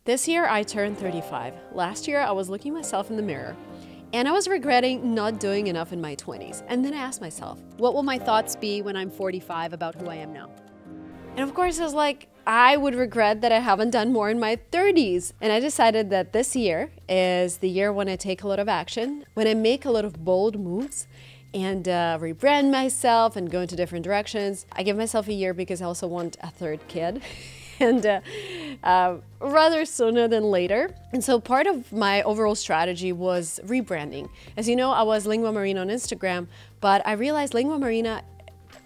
This year I turned 35. Last year I was looking myself in the mirror and I was regretting not doing enough in my 20s. And then I asked myself, what will my thoughts be when I'm 45 about who I am now? And of course I was like, I would regret that I haven't done more in my 30s. And I decided that this year is the year when I take a lot of action, when I make a lot of bold moves and rebrand myself and go into different directions. I give myself a year because I also want a third kid. And rather sooner than later. And so part of my overall strategy was rebranding. As you know, I was Lingua Marina on Instagram, but I realized Lingua Marina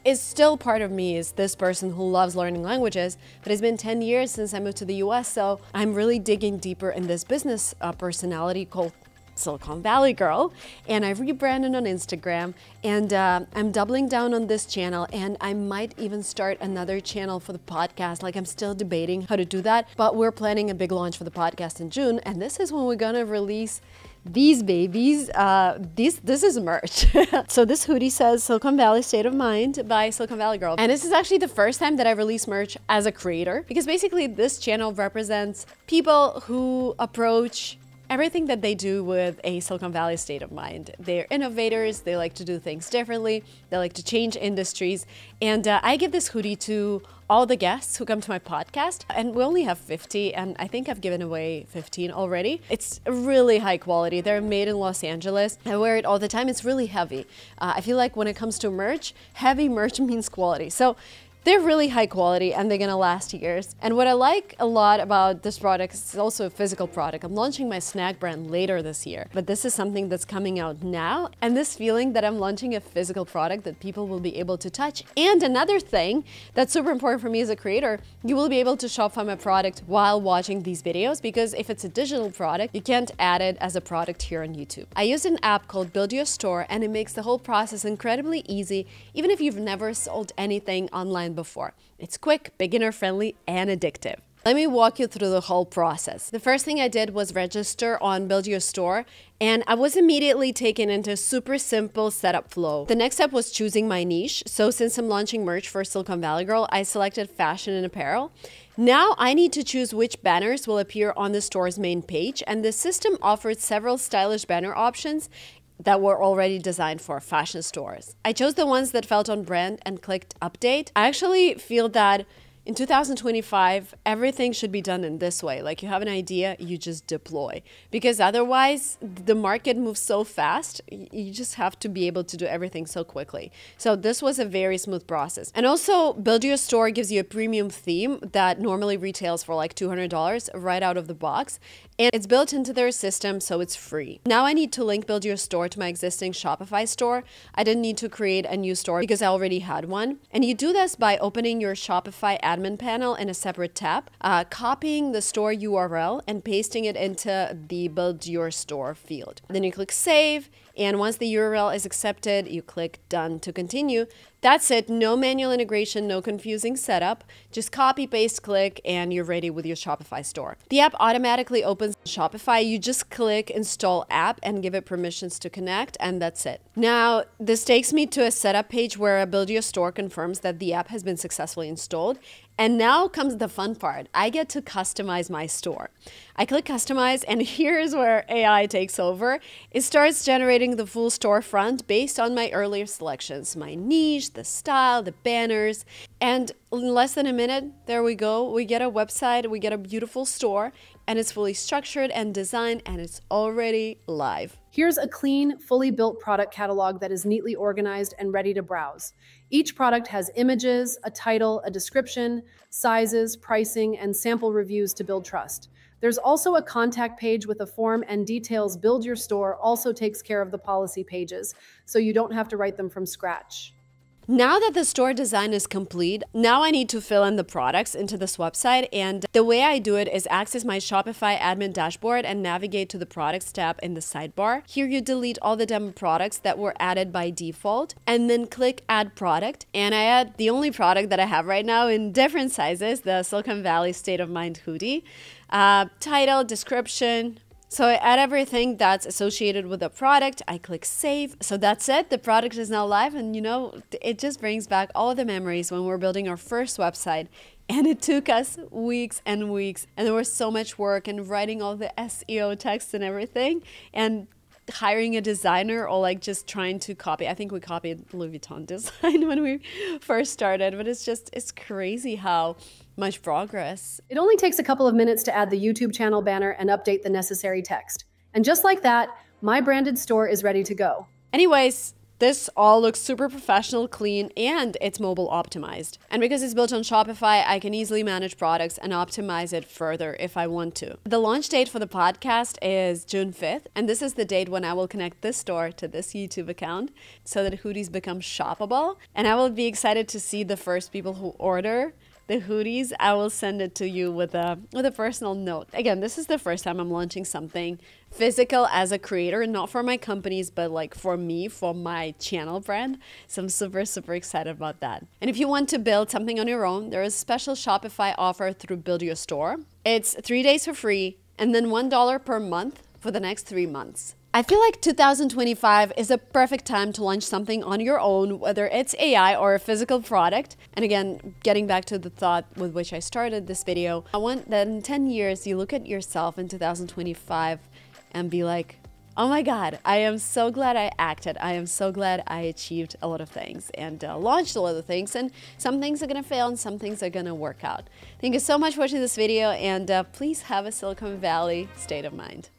is still part of me, is this person who loves learning languages, but it's been 10 years since I moved to the US, so I'm really digging deeper in this business personality called Silicon Valley Girl, and I rebranded on Instagram, and I'm doubling down on this channel, and I might even start another channel for the podcast. Like, I'm still debating how to do that, but we're planning a big launch for the podcast in June, and this is when we're gonna release these babies. This is merch. So this hoodie says Silicon Valley State of Mind by Silicon Valley Girl. And this is actually the first time that I release merch as a creator, because basically this channel represents people who approach everything that they do with a Silicon Valley state of mind. They're innovators, they like to do things differently, they like to change industries, and I give this hoodie to all the guests who come to my podcast, and we only have 50, and I think I've given away 15 already. It's really high quality. They're made in Los Angeles. I wear it all the time. It's really heavy. I feel like when it comes to merch, heavy merch means quality. So they're really high quality and they're gonna last years. And what I like a lot about this product is it's also a physical product. I'm launching my snack brand later this year, but this is something that's coming out now. And this feeling that I'm launching a physical product that people will be able to touch. And another thing that's super important for me as a creator, you will be able to Shopify my product while watching these videos, because if it's a digital product, you can't add it as a product here on YouTube. I used an app called Build Your Store, and it makes the whole process incredibly easy, even if you've never sold anything online before. It's quick, beginner friendly, and addictive. Let me walk you through the whole process. The first thing I did was register on Build Your Store, and I was immediately taken into a super simple setup flow. The next step was choosing my niche. So since I'm launching merch for Silicon Valley Girl, I selected fashion and apparel. Now I need to choose which banners will appear on the store's main page, and the system offered several stylish banner options that were already designed for fashion stores. I chose the ones that felt on brand and clicked update. I actually feel that in 2025, everything should be done in this way. Like, you have an idea, you just deploy. Because otherwise, the market moves so fast, you just have to be able to do everything so quickly. So this was a very smooth process. And also, Build Your Store gives you a premium theme that normally retails for like $200 right out of the box. And it's built into their system, so it's free. Now I need to link Build Your Store to my existing Shopify store. I didn't need to create a new store because I already had one. And you do this by opening your Shopify admin panel in a separate tab, copying the store URL and pasting it into the Build Your Store field. Then you click Save, and once the URL is accepted, you click Done to continue. That's it. No manual integration, no confusing setup. Just copy, paste, click, and you're ready with your Shopify store. The app automatically opens Shopify. You just click Install App and give it permissions to connect, and that's it. Now, this takes me to a setup page where a Build Your Store confirms that the app has been successfully installed. And now comes the fun part. I get to customize my store. I click Customize, and here's where AI takes over. It starts generating the full storefront based on my earlier selections, my niche, the style, the banners. And in less than a minute, there we go. We get a website, we get a beautiful store, and it's fully structured and designed, and it's already live. Here's a clean, fully built product catalog that is neatly organized and ready to browse. Each product has images, a title, a description, sizes, pricing, and sample reviews to build trust. There's also a contact page with a form and details. Build Your Store also takes care of the policy pages, so you don't have to write them from scratch. Now that the store design is complete, now I need to fill in the products into this website, and the way I do it is access my Shopify admin dashboard and navigate to the products tab in the sidebar. Here you delete all the demo products that were added by default, and then click Add Product, and I add the only product that I have right now in different sizes, the Silicon Valley State of Mind hoodie. Title, description. So I add everything that's associated with the product. I click Save. So that's it. The product is now live, and you know, it just brings back all the memories when we're building our first website And it took us weeks and weeks, and there was so much work and writing all the SEO text and everything, and hiring a designer, or like just trying to copy. I think we copied Louis Vuitton design when we first started, but it's crazy how much progress. It only takes a couple of minutes to add the YouTube channel banner and update the necessary text. And just like that, my branded store is ready to go. Anyways, this all looks super professional, clean, and it's mobile optimized. And because it's built on Shopify, I can easily manage products and optimize it further if I want to. The launch date for the podcast is June 5th, and this is the date when I will connect this store to this YouTube account so that hoodies become shoppable. And I will be excited to see the first people who order the hoodies. I will send it to you with a personal note. Again, this is the first time I'm launching something physical as a creator, not for my companies, but like for me, for my channel brand. So I'm super, super excited about that. And if you want to build something on your own, there is a special Shopify offer through Build Your Store. It's 3 days for free and then $1 per month for the next 3 months. I feel like 2025 is a perfect time to launch something on your own, whether it's AI or a physical product. And again, getting back to the thought with which I started this video, I want that in 10 years, you look at yourself in 2025 and be like, oh my God, I am so glad I acted. I am so glad I achieved a lot of things and launched a lot of things. And some things are gonna fail and some things are gonna work out. Thank you so much for watching this video, and please have a Silicon Valley state of mind.